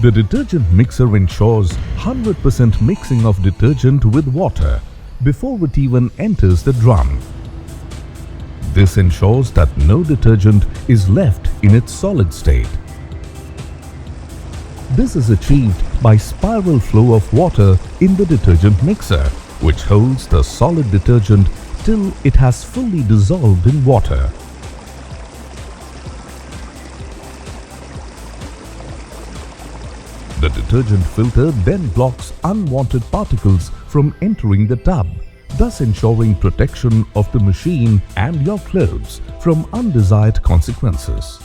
The detergent mixer ensures 100% mixing of detergent with water before it even enters the drum. This ensures that no detergent is left in its solid state. This is achieved by spiral flow of water in the detergent mixer, which holds the solid detergent till it has fully dissolved in water. The detergent filter then blocks unwanted particles from entering the tub, thus ensuring protection of the machine and your clothes from undesired consequences.